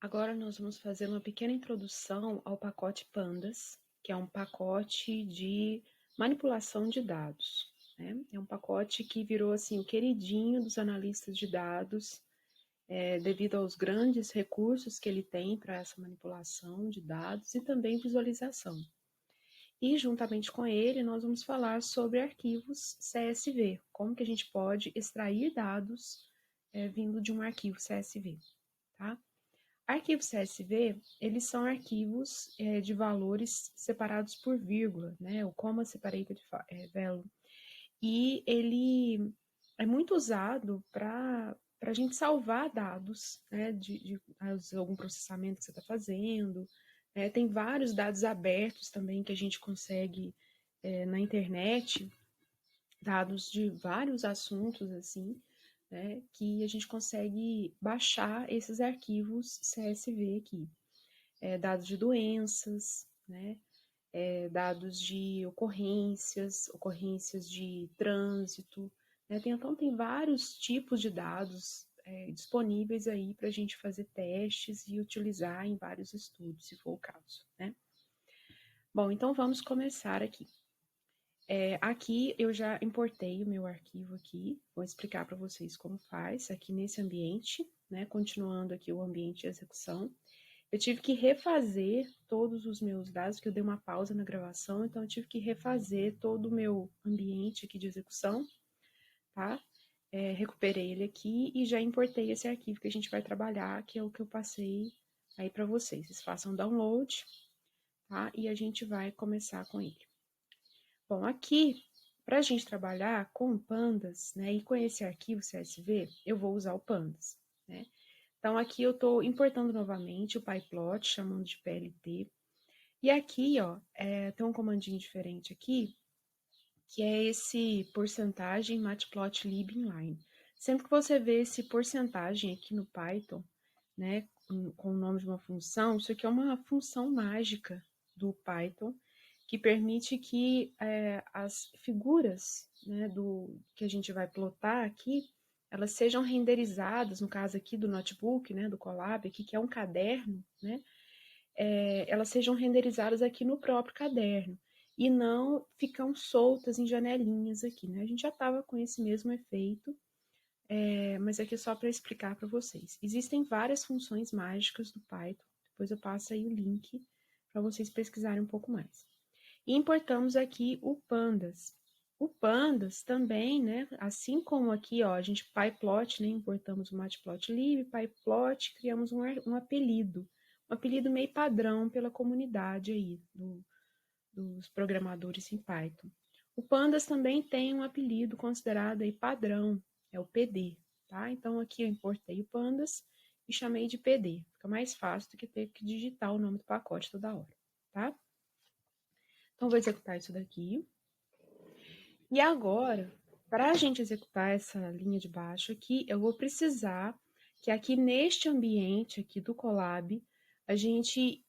Agora nós vamos fazer uma pequena introdução ao pacote Pandas, que é um pacote de manipulação de dados, né? É um pacote que virou assim o queridinho dos analistas de dados, devido aos grandes recursos que ele tem para essa manipulação de dados e também visualização. E juntamente com ele, nós vamos falar sobre arquivos CSV, como que a gente pode extrair dados vindo de um arquivo CSV, tá? Arquivos CSV, eles são arquivos de valores separados por vírgula, né? O comma separated value. E ele é muito usado para a gente salvar dados, né? De algum processamento que você está fazendo. Tem vários dados abertos também que a gente consegue na internet, dados de vários assuntos, assim, né, que a gente consegue baixar esses arquivos CSV aqui. Dados de doenças, né, dados de ocorrências de trânsito, né, então tem vários tipos de dados disponíveis aí para a gente fazer testes e utilizar em vários estudos, se for o caso, né. Bom, então vamos começar aqui. Aqui eu já importei o meu arquivo aqui, vou explicar para vocês como faz aqui nesse ambiente, né? Continuando aqui o ambiente de execução. Eu tive que refazer todos os meus dados, que eu dei uma pausa na gravação, então eu tive que refazer todo o meu ambiente aqui de execução, tá? Recuperei ele aqui e já importei esse arquivo que a gente vai trabalhar, que é o que eu passei aí para vocês. Vocês façam download, tá? E a gente vai começar com ele. Bom, aqui, para a gente trabalhar com pandas, né, e com esse arquivo CSV, eu vou usar o pandas, né? Então, aqui eu estou importando novamente o pyplot, chamando de PLT. E aqui, ó, tem um comandinho diferente aqui, que é esse porcentagem matplotlib inline. Sempre que você vê esse porcentagem aqui no Python, né, com o nome de uma função, isso aqui é uma função mágica do Python, que permite que as figuras, né, que a gente vai plotar aqui, elas sejam renderizadas, no caso aqui do notebook, né, do Colab, aqui, que é um caderno, né, elas sejam renderizadas aqui no próprio caderno e não ficam soltas em janelinhas aqui, né? A gente já estava com esse mesmo efeito, mas aqui é só para explicar para vocês. Existem várias funções mágicas do Python, depois eu passo aí o link para vocês pesquisarem um pouco mais. E importamos aqui o pandas. O pandas também, né, assim como aqui, ó, a gente pyplot, né, importamos o matplotlib, pyplot, criamos um apelido meio padrão pela comunidade aí dos programadores em Python. O pandas também tem um apelido considerado aí padrão, é o PD, tá? Então aqui eu importei o pandas e chamei de PD. Fica mais fácil do que ter que digitar o nome do pacote toda hora, tá? Então vou executar isso daqui. E agora, para a gente executar essa linha de baixo aqui, eu vou precisar que aqui neste ambiente aqui do Colab, a gente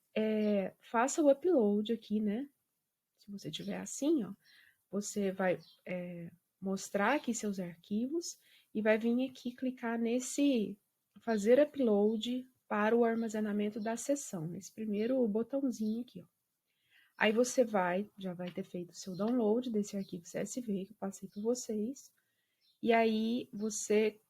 faça o upload aqui, né? Se você tiver assim, ó, você vai mostrar aqui seus arquivos e vai vir aqui clicar nesse fazer upload para o armazenamento da sessão, nesse primeiro botãozinho aqui, ó. Aí você já vai ter feito o seu download desse arquivo CSV que eu passei para vocês. E aí você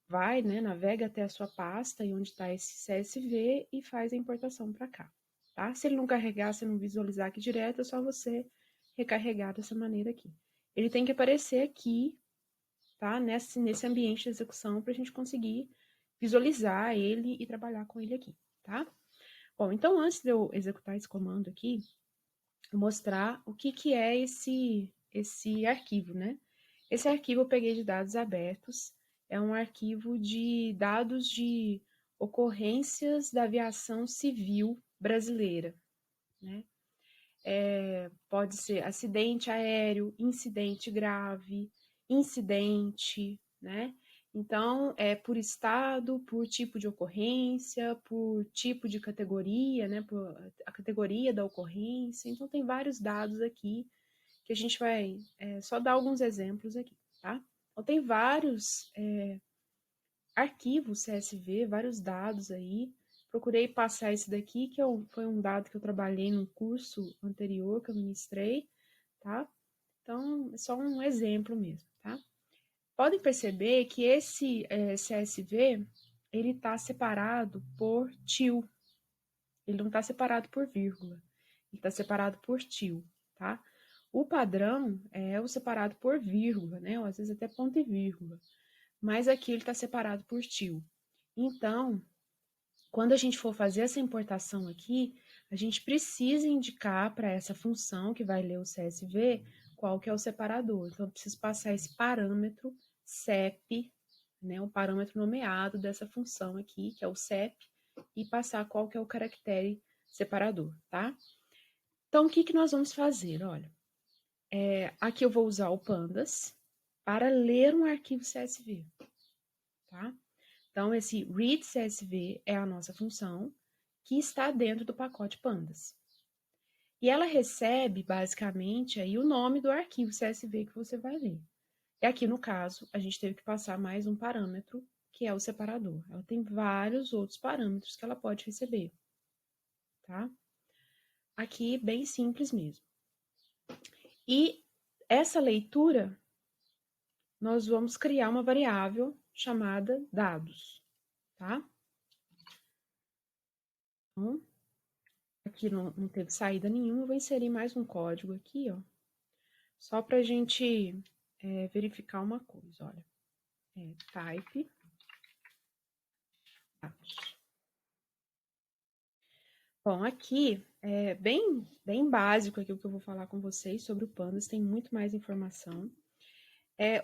vai, né, navega até a sua pasta e onde está esse CSV e faz a importação para cá, tá? Se ele não carregar, se não visualizar aqui direto, é só você recarregar dessa maneira aqui. Ele tem que aparecer aqui, tá? Nesse ambiente de execução para a gente conseguir visualizar ele e trabalhar com ele aqui, tá? Bom, então antes de eu executar esse comando aqui, mostrar o que é esse arquivo, né? Esse arquivo eu peguei de dados abertos, é um arquivo de dados de ocorrências da aviação civil brasileira, né? Pode ser acidente aéreo, incidente grave, incidente, né? Então, por estado, por tipo de ocorrência, por tipo de categoria, né? Por a categoria da ocorrência. Então, tem vários dados aqui que a gente vai só dar alguns exemplos aqui, tá? Então, tem vários arquivos CSV, vários dados aí procurei passar esse daqui, que foi um dado que eu trabalhei num curso anterior que eu ministrei, tá? Então, é só um exemplo mesmo, tá? Podem perceber que esse CSV, ele está separado por til. Ele não está separado por vírgula. Ele está separado por til, tá? O padrão é o separado por vírgula, né? Ou às vezes até ponto e vírgula. Mas aqui ele está separado por til. Então, quando a gente for fazer essa importação aqui, a gente precisa indicar para essa função que vai ler o CSV qual que é o separador. Então, eu preciso passar esse parâmetro CEP, né, o parâmetro nomeado dessa função aqui, que é o CEP, e passar qual que é o caractere separador, tá? Então, o que, que nós vamos fazer? Olha, aqui eu vou usar o pandas para ler um arquivo CSV, tá? Então, esse read CSV é a nossa função que está dentro do pacote pandas. E ela recebe, basicamente, aí o nome do arquivo CSV que você vai ler. E aqui, no caso, a gente teve que passar mais um parâmetro, que é o separador. Ela tem vários outros parâmetros que ela pode receber, tá? Aqui, bem simples mesmo. E essa leitura, nós vamos criar uma variável chamada dados, tá? Então, aqui não teve saída nenhuma, eu vou inserir mais um código aqui, ó, só para a gente verificar uma coisa, olha. Type dados. Bom, aqui é bem básico aqui o que eu vou falar com vocês sobre o Pandas, tem muito mais informação.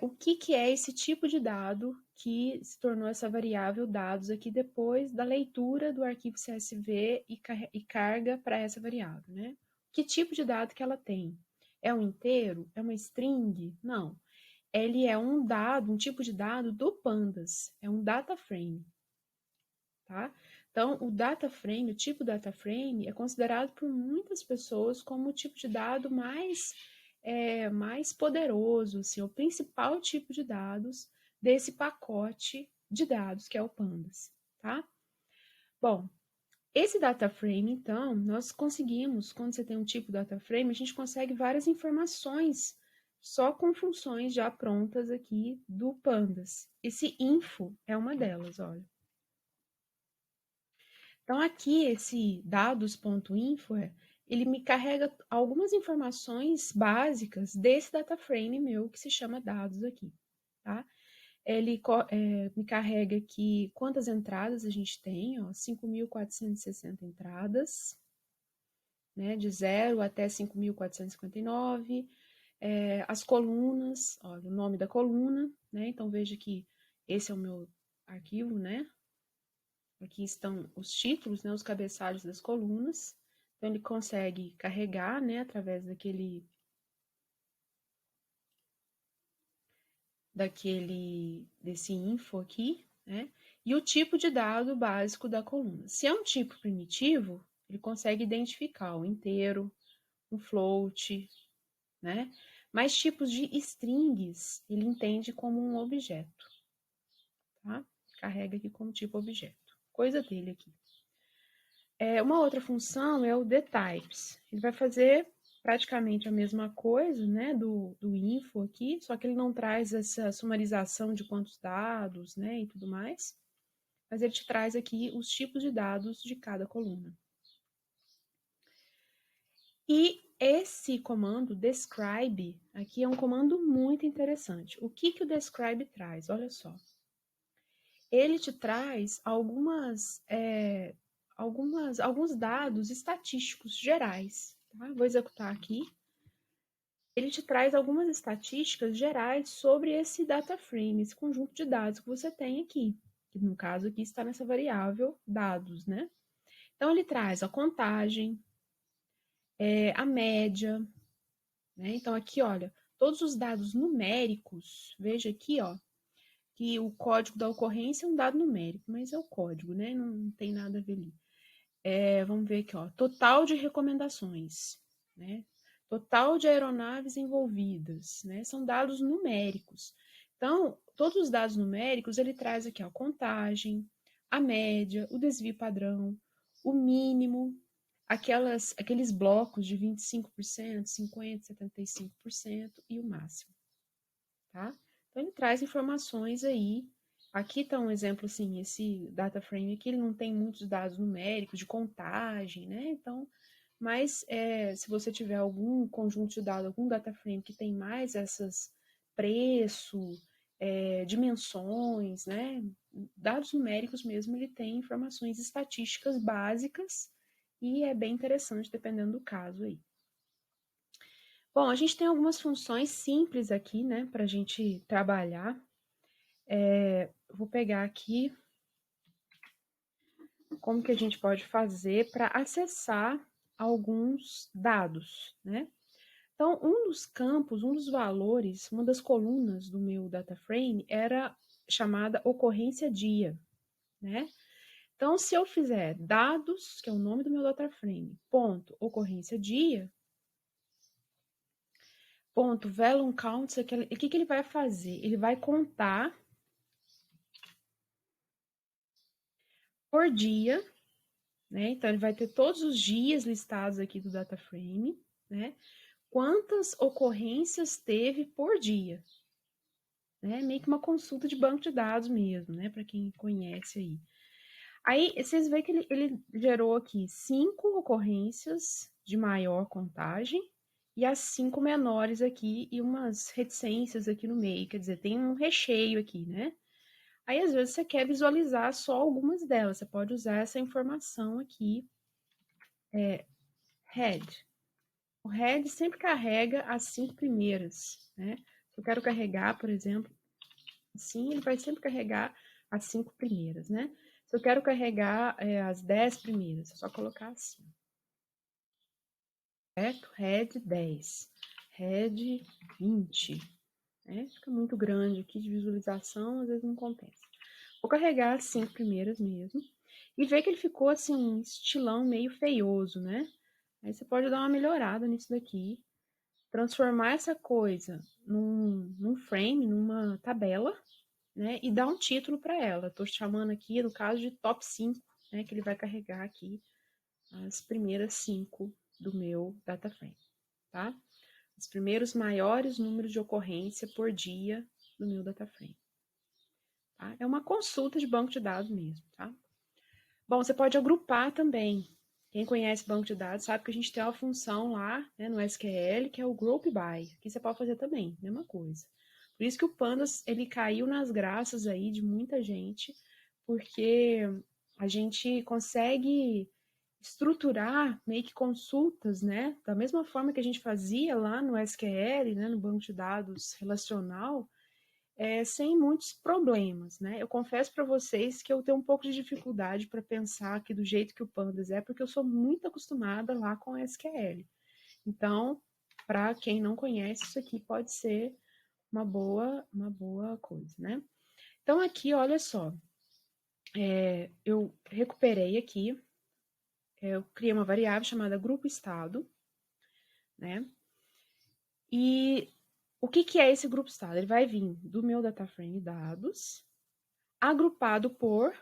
O que é esse tipo de dado que se tornou essa variável dados aqui depois da leitura do arquivo CSV e carga para essa variável, né? Que tipo de dado que ela tem? É um inteiro? É uma string? Não. Ele é um dado, um tipo de dado do Pandas, é um data frame, tá? Então, o data frame, o tipo data frame, é considerado por muitas pessoas como o tipo de dado mais poderoso, assim, o principal tipo de dados desse pacote de dados que é o Pandas, tá? Bom, esse data frame, então, nós conseguimos, quando você tem um tipo data frame, a gente consegue várias informações só com funções já prontas aqui do Pandas. Esse info é uma delas, olha. Então, aqui, esse dados.info, ele me carrega algumas informações básicas desse data frame meu, que se chama dados aqui, tá? Ele me carrega aqui quantas entradas a gente tem, ó, 5.460 entradas, né, de 0 até 5.459, as colunas, olha, o nome da coluna, né, então veja que esse é o meu arquivo, né, aqui estão os títulos, né, os cabeçalhos das colunas. Então, ele consegue carregar, né, através desse info aqui, né, e o tipo de dado básico da coluna. Se é um tipo primitivo, ele consegue identificar o inteiro, o float, né, mas tipos de strings, ele entende como um objeto, tá? Carrega aqui como tipo objeto. Coisa dele aqui. Uma outra função é o dtypes. Ele vai fazer praticamente a mesma coisa, né, do info aqui, só que ele não traz essa sumarização de quantos dados, né, e tudo mais, mas ele te traz aqui os tipos de dados de cada coluna. E esse comando describe aqui é um comando muito interessante. O que o describe traz? Olha só. Ele te traz alguns dados estatísticos gerais. Tá? Vou executar aqui. Ele te traz algumas estatísticas gerais sobre esse data frame, esse conjunto de dados que você tem aqui, que no caso aqui está nessa variável dados, né? Então, ele traz a contagem, a média, né? Então, aqui, olha, todos os dados numéricos, veja aqui, ó, que o código da ocorrência é um dado numérico, mas é o código, né? Não tem nada a ver ali. Vamos ver aqui, ó, total de recomendações, né? Total de aeronaves envolvidas, né? São dados numéricos. Então, todos os dados numéricos, ele traz aqui, ó, contagem, a média, o desvio padrão, o mínimo, aqueles blocos de 25%, 50%, 75% e o máximo, tá? Então, ele traz informações aí. Aqui está um exemplo, assim, esse data frame aqui, ele não tem muitos dados numéricos de contagem, né? Então, mas se você tiver algum conjunto de dados, algum data frame que tem mais essas preço, dimensões, né? Dados numéricos mesmo, ele tem informações estatísticas básicas e é bem interessante dependendo do caso aí. Bom, a gente tem algumas funções simples aqui, né, para a gente trabalhar. Vou pegar aqui como que a gente pode fazer para acessar alguns dados, né? Então, um dos campos, um dos valores, uma das colunas do meu data frame era chamada ocorrência dia, né? Então, se eu fizer dados, que é o nome do meu data frame, ponto, ocorrência dia, ponto, volume count, o que ele vai fazer? Ele vai contar por dia, né? Então, ele vai ter todos os dias listados aqui do data frame, né? Quantas ocorrências teve por dia, né? Meio que uma consulta de banco de dados mesmo, né? Para quem conhece aí. Aí, vocês veem que ele gerou aqui 5 ocorrências de maior contagem e as 5 menores aqui e umas reticências aqui no meio, quer dizer, tem um recheio aqui, né? Aí, às vezes, você quer visualizar só algumas delas, você pode usar essa informação aqui, head. O head sempre carrega as 5 primeiras, né? Se eu quero carregar, por exemplo, assim, ele vai sempre carregar as 5 primeiras, né? Se eu quero carregar as 10 primeiras, é só colocar assim. Certo? Head 10, head 20, né? Fica muito grande aqui de visualização, às vezes não compensa. Vou carregar as 5 primeiras mesmo. E ver que ele ficou assim, um estilão meio feioso, né? Aí você pode dar uma melhorada nisso daqui. Transformar essa coisa num frame, numa tabela, né? E dar um título para ela. Estou chamando aqui, no caso, de top 5, né? Que ele vai carregar aqui as primeiras 5 do meu data frame, tá? Os primeiros maiores números de ocorrência por dia do meu data frame. Tá? É uma consulta de banco de dados mesmo, tá? Bom, você pode agrupar também. Quem conhece banco de dados sabe que a gente tem uma função lá, né, no SQL, que é o group by. Aqui você pode fazer também, mesma coisa. Por isso que o Pandas, ele caiu nas graças aí de muita gente, porque a gente consegue estruturar meio que consultas, né? Da mesma forma que a gente fazia lá no SQL, né, no banco de dados relacional, sem muitos problemas, né? Eu confesso para vocês que eu tenho um pouco de dificuldade para pensar aqui do jeito que o Pandas é, porque eu sou muito acostumada lá com SQL. Então, para quem não conhece, isso aqui pode ser uma boa coisa, né? Então, aqui, olha só, eu recuperei aqui, eu criei uma variável chamada grupo estado, né? E o que é esse grupo estado? Ele vai vir do meu data frame dados, agrupado por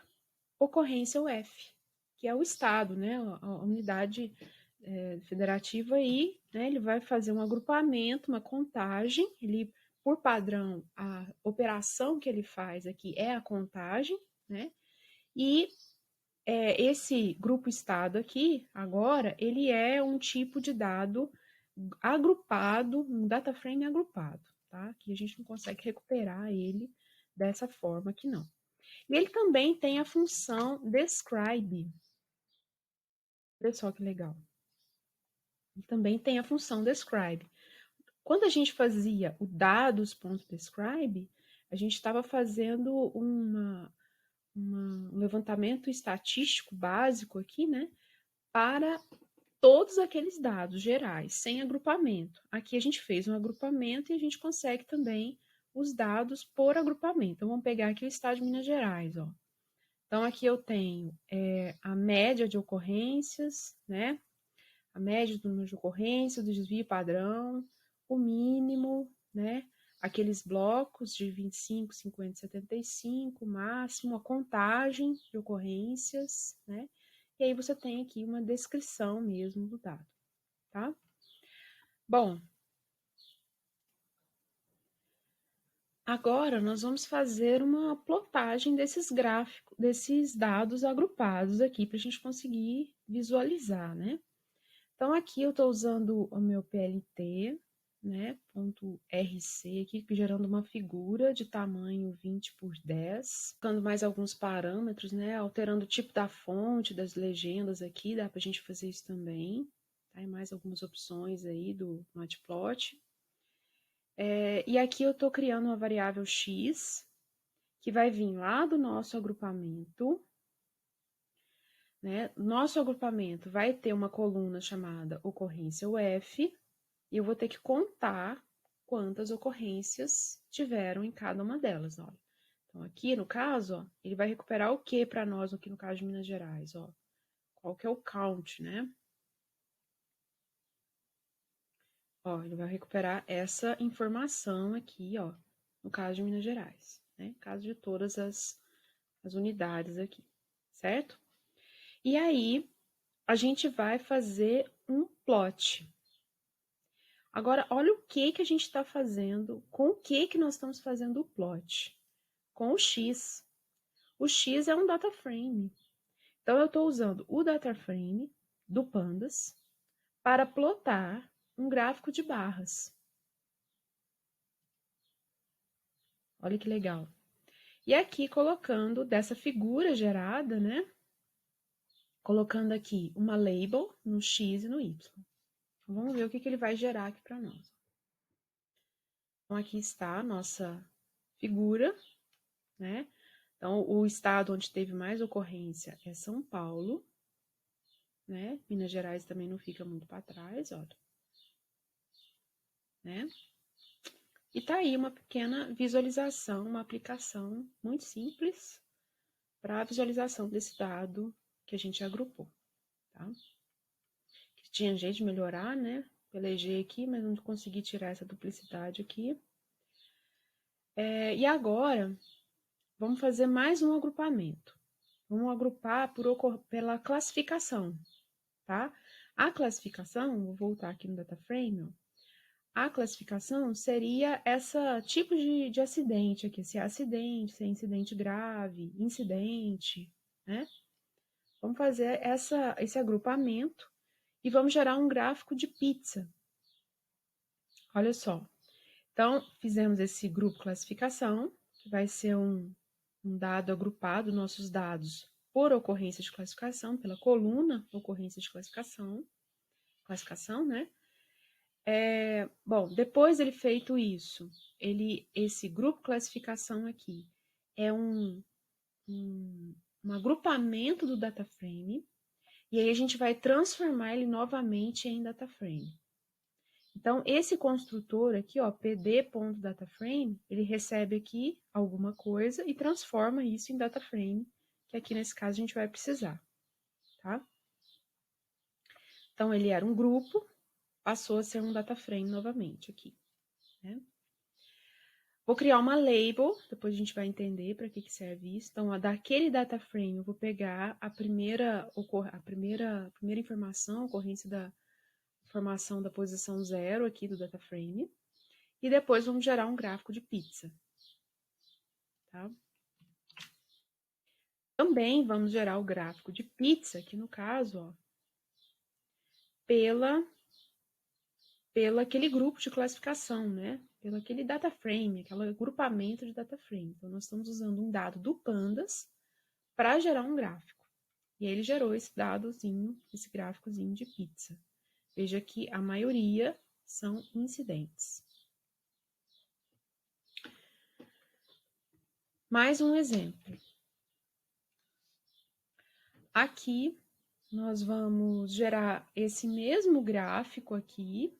ocorrência UF, que é o estado, né? A unidade federativa aí, né? Ele vai fazer um agrupamento, uma contagem, ele, por padrão, a operação que ele faz aqui é a contagem, né? E esse grupo estado aqui, agora, ele é um tipo de dado agrupado, um data frame agrupado, tá? Que a gente não consegue recuperar ele dessa forma aqui, não. E ele também tem a função describe. Olha só que legal. Ele também tem a função describe. Quando a gente fazia o dados.describe, a gente estava fazendo um levantamento estatístico básico aqui, né? Para todos aqueles dados gerais, sem agrupamento. Aqui a gente fez um agrupamento e a gente consegue também os dados por agrupamento. Então, vamos pegar aqui o estado de Minas Gerais, ó. Então, aqui eu tenho a média de ocorrências, né? A média do número de ocorrências, do desvio padrão, o mínimo, né? aqueles blocos de 25, 50, 75, máximo, a contagem de ocorrências, né? E aí você tem aqui uma descrição mesmo do dado, tá? Bom, agora nós vamos fazer uma plotagem desses gráficos, desses dados agrupados aqui para a gente conseguir visualizar, né? Então aqui eu estou usando o meu PLT, né, .rc aqui, gerando uma figura de tamanho 20 por 10, colocando mais alguns parâmetros, né, alterando o tipo da fonte, das legendas aqui, dá para a gente fazer isso também, tá? E mais algumas opções aí do Matplot. E aqui eu estou criando uma variável x, que vai vir lá do nosso agrupamento, né? Nosso agrupamento vai ter uma coluna chamada ocorrência UF, e eu vou ter que contar quantas ocorrências tiveram em cada uma delas, olha. Então, aqui no caso, ó, ele vai recuperar o que para nós, aqui no caso de Minas Gerais, ó? Qual que é o count, né? Ó, ele vai recuperar essa informação aqui, ó, no caso de Minas Gerais, né? No caso de todas as unidades aqui, certo? E aí, a gente vai fazer um plot. Agora, olha o que a gente está fazendo, com o que nós estamos fazendo o plot. Com o X. O X é um data frame. Então, eu estou usando o data frame do Pandas para plotar um gráfico de barras. Olha que legal. E aqui, colocando dessa figura gerada, né? Colocando aqui uma label no X e no Y. Então, vamos ver o que ele vai gerar aqui para nós. Então, aqui está a nossa figura, né? Então, o estado onde teve mais ocorrência é São Paulo, né? Minas Gerais também não fica muito para trás, olha. Né? E tá aí uma pequena visualização, uma aplicação muito simples para a visualização desse dado que a gente agrupou, tá? Tinha jeito de melhorar, né? Pelejei aqui, mas não consegui tirar essa duplicidade aqui. E agora, vamos fazer mais um agrupamento. Vamos agrupar pela classificação, tá? A classificação, vou voltar aqui no data frame, ó. A classificação seria essa tipo de acidente aqui, se é acidente, se é incidente grave, incidente, né? Vamos fazer esse agrupamento e vamos gerar um gráfico de pizza. Olha só. Então, fizemos esse grupo classificação, que vai ser um dado agrupado, nossos dados por ocorrência de classificação, pela coluna ocorrência de classificação, né? Bom, depois ele feito isso, esse grupo classificação aqui é um agrupamento do data frame, e aí a gente vai transformar ele novamente em data frame. Então, esse construtor aqui, ó, pd.dataframe, ele recebe aqui alguma coisa e transforma isso em dataframe, que aqui nesse caso a gente vai precisar, tá? Então, ele era um grupo, passou a ser um dataframe novamente aqui, né? Vou criar uma label, depois a gente vai entender para que serve isso. Então, daquele data frame, eu vou pegar a primeira informação, a ocorrência da informação da posição 0 aqui do data frame, e depois vamos gerar um gráfico de pizza. Tá? Também vamos gerar o gráfico de pizza, aqui no caso, ó, pela aquele grupo de classificação, né? Pelo aquele data frame, aquele agrupamento de data frame. Então, nós estamos usando um dado do Pandas para gerar um gráfico. E aí ele gerou esse dadozinho, esse gráficozinho de pizza. Veja que a maioria são incidentes. Mais um exemplo. Aqui, nós vamos gerar esse mesmo gráfico aqui.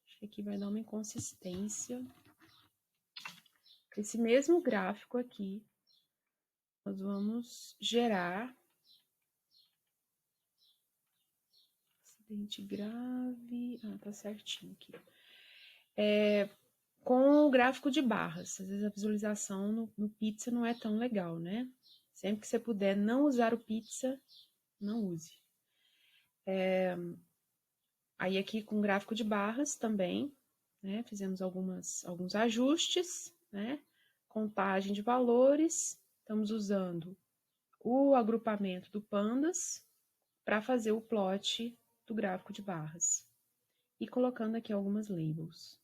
Acho que aqui vai dar uma inconsistência. Esse mesmo gráfico aqui, nós vamos gerar acidente grave. Ah, tá certinho aqui. com o gráfico de barras. Às vezes a visualização no pizza não é tão legal, né? Sempre que você puder não usar o pizza, não use. Aí aqui com gráfico de barras também, né? Fizemos alguns ajustes, né? Contagem de valores. Estamos usando o agrupamento do Pandas para fazer o plot do gráfico de barras. E colocando aqui algumas labels.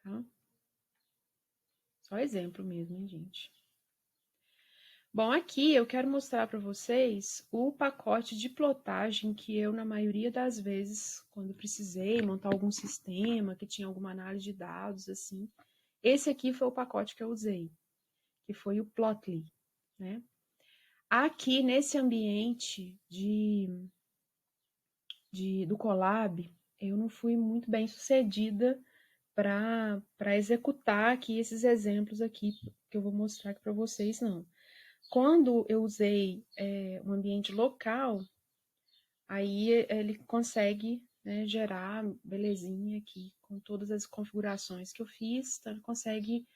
Tá? Só exemplo mesmo, hein, gente? Bom, aqui eu quero mostrar para vocês o pacote de plotagem que eu, na maioria das vezes, quando precisei montar algum sistema, que tinha alguma análise de dados, assim, esse aqui foi o pacote que eu usei, que foi o Plotly, né? Aqui, nesse ambiente do Colab, eu não fui muito bem sucedida para executar aqui esses exemplos aqui que eu vou mostrar aqui para vocês, não. Quando eu usei um ambiente local, aí ele consegue, né, gerar belezinha aqui, com todas as configurações que eu fiz, então ele consegue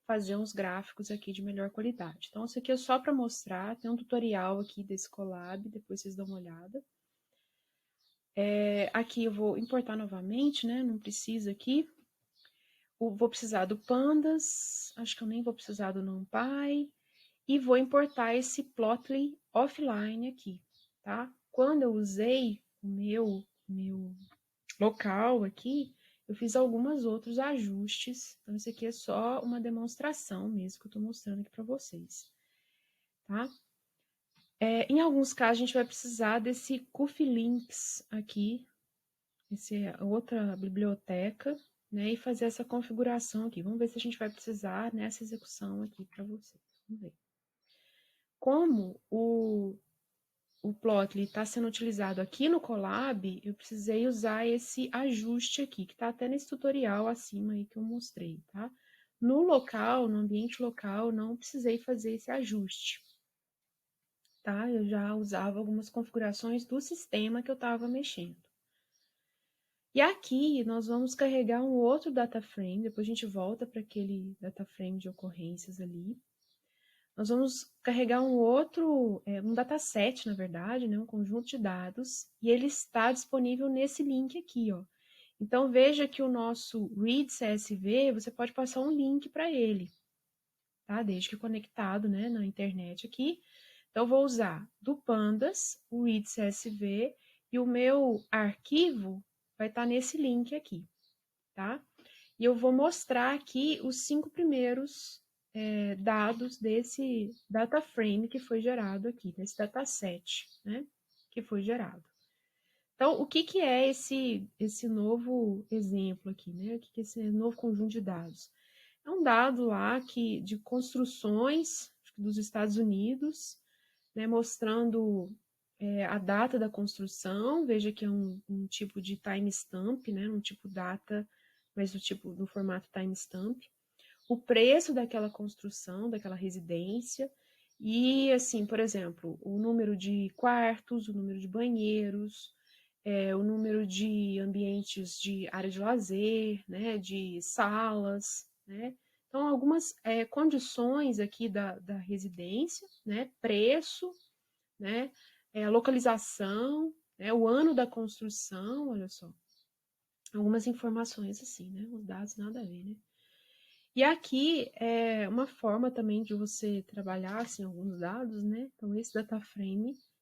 fazer uns gráficos aqui de melhor qualidade. Então, isso aqui é só para mostrar, tem um tutorial aqui desse Colab, depois vocês dão uma olhada. Aqui eu vou importar novamente, né, não precisa aqui. Vou precisar do Pandas, acho que eu nem vou precisar do NumPy, e vou importar esse Plotly offline aqui, tá? Quando eu usei o meu local aqui, eu fiz alguns outros ajustes, então isso aqui é só uma demonstração mesmo que eu tô mostrando aqui para vocês, tá? Em alguns casos, a gente vai precisar desse cufflinks aqui, essa é outra biblioteca, né, e fazer essa configuração aqui. Vamos ver se a gente vai precisar nessa execução aqui para vocês. Vamos ver. Como o Plotly está sendo utilizado aqui no Colab, eu precisei usar esse ajuste aqui, que está até nesse tutorial acima aí que eu mostrei, tá? No local, no ambiente local, não precisei fazer esse ajuste, tá? Eu já usava algumas configurações do sistema que eu estava mexendo. E aqui nós vamos carregar um outro data frame, depois a gente volta para aquele data frame de ocorrências ali. Nós vamos carregar um dataset, na verdade, né, um conjunto de dados, e ele está disponível nesse link aqui, ó. Então, veja que o nosso read CSV, você pode passar um link para ele, tá? Desde que conectado, né, na internet aqui. Então, eu vou usar do Pandas, o read CSV, e o meu arquivo vai estar nesse link aqui, tá? E eu vou mostrar aqui os 5 primeiros dados desse data frame que foi gerado aqui, desse dataset, né, que foi gerado. Então, o que é esse novo exemplo aqui, né? O que é esse novo conjunto de dados? É um dado lá de construções dos Estados Unidos, né, mostrando a data da construção. Veja que é um tipo de timestamp, né, um tipo data, mas no formato timestamp. O preço daquela construção, daquela residência, e assim, por exemplo, o número de quartos, o número de banheiros, o número de ambientes de área de lazer, né, de salas, né? Então, algumas condições aqui da residência, né, preço, né, localização, né, o ano da construção, olha só. Algumas informações assim, né, os dados nada a ver, né? E aqui é uma forma também de você trabalhar assim, alguns dados, né? Então, esse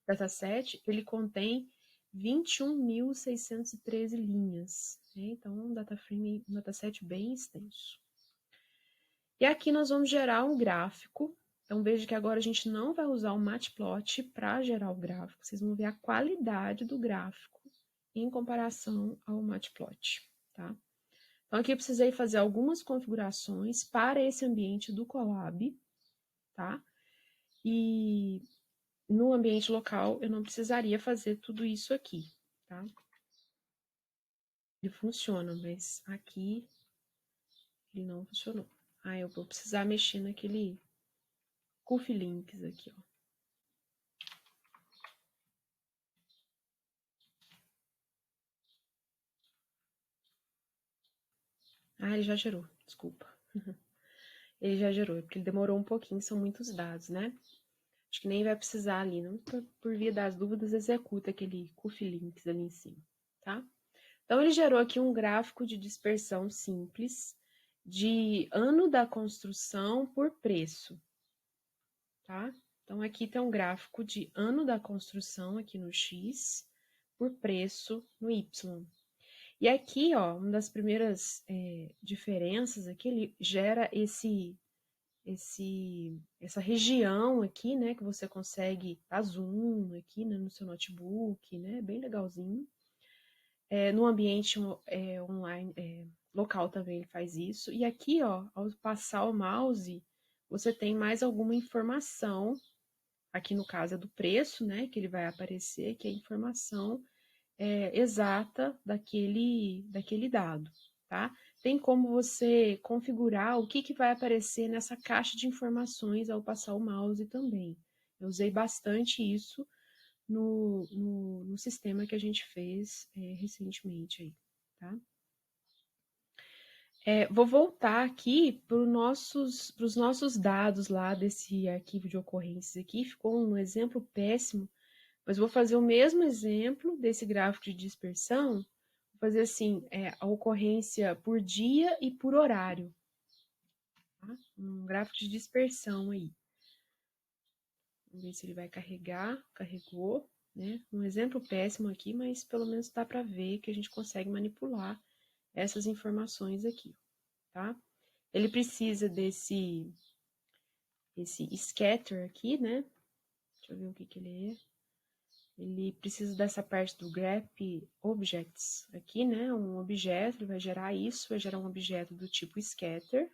dataset, ele contém 21.613 linhas, né? Então, um dataset bem extenso. E aqui nós vamos gerar um gráfico. Então, veja que agora a gente não vai usar o Matplot para gerar o gráfico. Vocês vão ver a qualidade do gráfico em comparação ao Matplot, tá? Então, aqui eu precisei fazer algumas configurações para esse ambiente do Colab, tá? E no ambiente local eu não precisaria fazer tudo isso aqui, tá? Ele funciona, mas aqui ele não funcionou. Ah, eu vou precisar mexer naquele cufflinks aqui, ó. Ah, ele já gerou, desculpa. Ele já gerou, porque ele demorou um pouquinho, são muitos dados, né? Acho que nem vai precisar ali, não? Por via das dúvidas, executa aquele cuff-links ali em cima, tá? Então, ele gerou aqui um gráfico de dispersão simples de ano da construção por preço, tá? Então, aqui tem um gráfico de ano da construção aqui no X por preço no Y. E aqui, ó, uma das primeiras diferenças aqui, ele gera essa região aqui, né, que você consegue dar zoom aqui, né, no seu notebook, né, bem legalzinho. No ambiente online, local também ele faz isso. E aqui, ó, ao passar o mouse, você tem mais alguma informação. Aqui no caso é do preço, né, que ele vai aparecer, que é a informação exata daquele dado, tá? Tem como você configurar o que vai aparecer nessa caixa de informações ao passar o mouse também. Eu usei bastante isso no sistema que a gente fez recentemente aí, tá? Vou voltar aqui para os nossos dados lá desse arquivo de ocorrências aqui. Ficou um exemplo péssimo, mas vou fazer o mesmo exemplo desse gráfico de dispersão. Vou fazer assim, a ocorrência por dia e por horário. Tá? Um gráfico de dispersão aí. Vamos ver se ele vai carregar. Carregou, né? Um exemplo péssimo aqui, mas pelo menos dá para ver que a gente consegue manipular essas informações aqui, tá? Ele precisa esse scatter aqui, né? Deixa eu ver o que ele é. Ele precisa dessa parte do grep objects aqui, né? Um objeto, ele vai gerar isso, vai gerar um objeto do tipo scatter.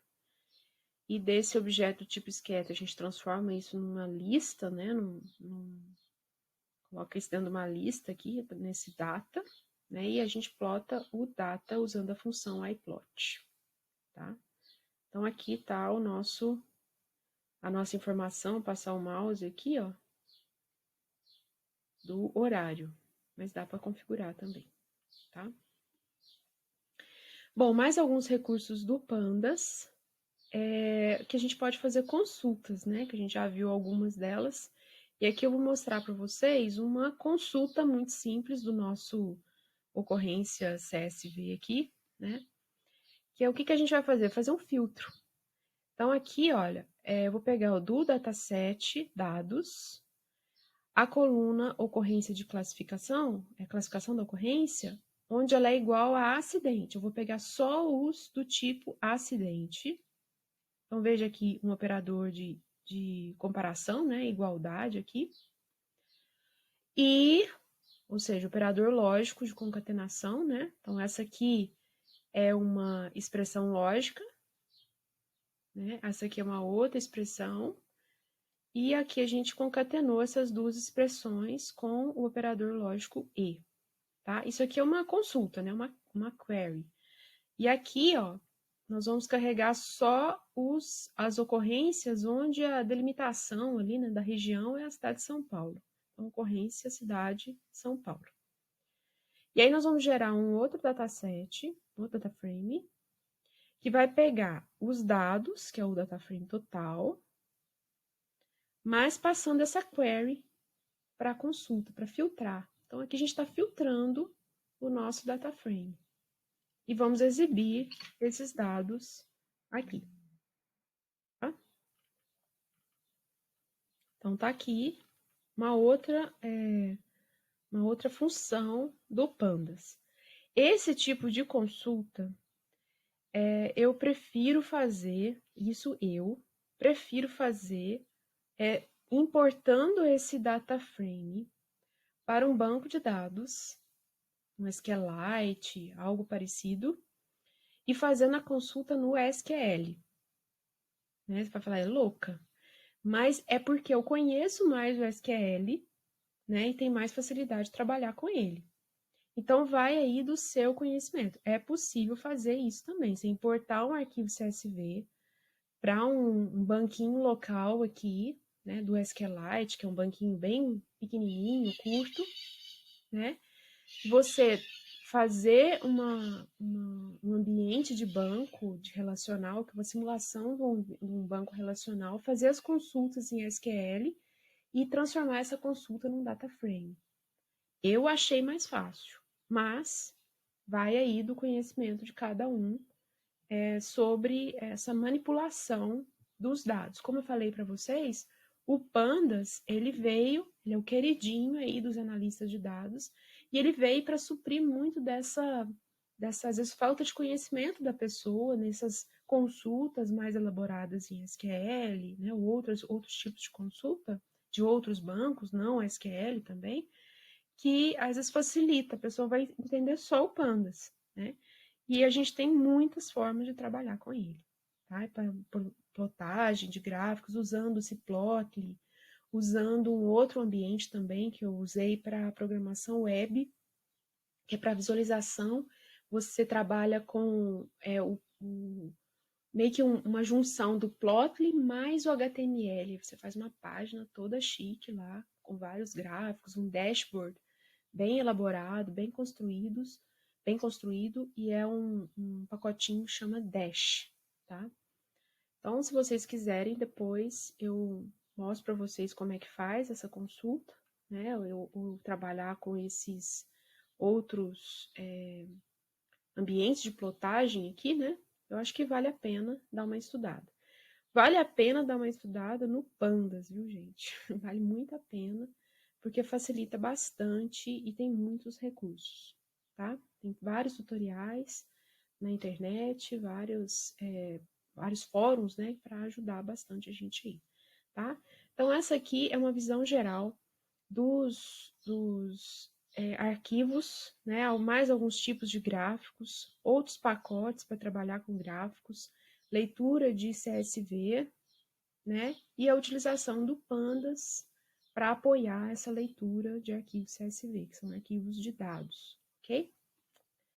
E desse objeto do tipo scatter, a gente transforma isso numa lista, né? Coloca isso dentro de uma lista aqui, nesse data, né? E a gente plota o data usando a função iplot, tá? Então, aqui está a nossa informação, passar o mouse aqui, ó, do horário, mas dá para configurar também, tá? Bom, mais alguns recursos do Pandas, que a gente pode fazer consultas, né? Que a gente já viu algumas delas. E aqui eu vou mostrar para vocês uma consulta muito simples do nosso ocorrência CSV aqui, né? Que é o que a gente vai fazer? Fazer um filtro. Então, aqui, olha, eu vou pegar o do dataset, dados, a coluna ocorrência de classificação, classificação da ocorrência, onde ela é igual a acidente. Eu vou pegar só os do tipo acidente. Então, veja aqui um operador de comparação, né? Igualdade aqui. E, ou seja, operador lógico de concatenação, né? Então, essa aqui é uma expressão lógica, né? Essa aqui é uma outra expressão. E aqui a gente concatenou essas duas expressões com o operador lógico e, tá? Isso aqui é uma consulta, né? Uma query. E aqui, ó, nós vamos carregar só as ocorrências onde a delimitação ali, né, da região é a cidade de São Paulo. Então, ocorrência, cidade, São Paulo. E aí nós vamos gerar um outro dataset, outro dataframe, que vai pegar os dados, que é o dataframe total, mas passando essa query para consulta, para filtrar. Então, aqui a gente está filtrando o nosso dataframe. E vamos exibir esses dados aqui. Tá? Então, tá aqui uma outra função do Pandas. Esse tipo de consulta, eu prefiro fazer, importando esse data frame para um banco de dados, um SQLite, algo parecido, e fazendo a consulta no SQL. Né? Você vai falar, é louca. Mas é porque eu conheço mais o SQL, né? E tem mais facilidade de trabalhar com ele. Então, vai aí do seu conhecimento. É possível fazer isso também. Você importar um arquivo CSV para um banquinho local aqui, né, do SQLite, que é um banquinho bem pequenininho, curto, né? Você fazer um ambiente de banco de relacional, que é uma simulação de um banco relacional, fazer as consultas em SQL e transformar essa consulta num data frame. Eu achei mais fácil, mas vai aí do conhecimento de cada um sobre essa manipulação dos dados. Como eu falei para vocês, o Pandas, ele é o queridinho aí dos analistas de dados, e ele veio para suprir muito dessa, às vezes, falta de conhecimento da pessoa nessas consultas mais elaboradas em SQL, né, ou outros tipos de consulta de outros bancos, não SQL também, que às vezes facilita, a pessoa vai entender só o Pandas, né? E a gente tem muitas formas de trabalhar com ele, tá? Para plotagem de gráficos, usando o Cplotly, usando um outro ambiente também que eu usei para programação web, que é para visualização. Você trabalha com meio que uma junção do Plotly mais o HTML. Você faz uma página toda chique lá, com vários gráficos, um dashboard bem elaborado, bem construído, e é um pacotinho que chama Dash, tá? Então, se vocês quiserem, depois eu mostro para vocês como é que faz essa consulta, né? Eu trabalhar com esses outros ambientes de plotagem aqui, né? Eu acho que vale a pena dar uma estudada. Vale a pena dar uma estudada no Pandas, viu, gente? Vale muito a pena, porque facilita bastante e tem muitos recursos, tá? Tem vários tutoriais na internet, vários fóruns, né, para ajudar bastante a gente aí, tá? Então, essa aqui é uma visão geral dos arquivos, né, mais alguns tipos de gráficos, outros pacotes para trabalhar com gráficos, leitura de CSV, né, e a utilização do Pandas para apoiar essa leitura de arquivos CSV, que são arquivos de dados, ok?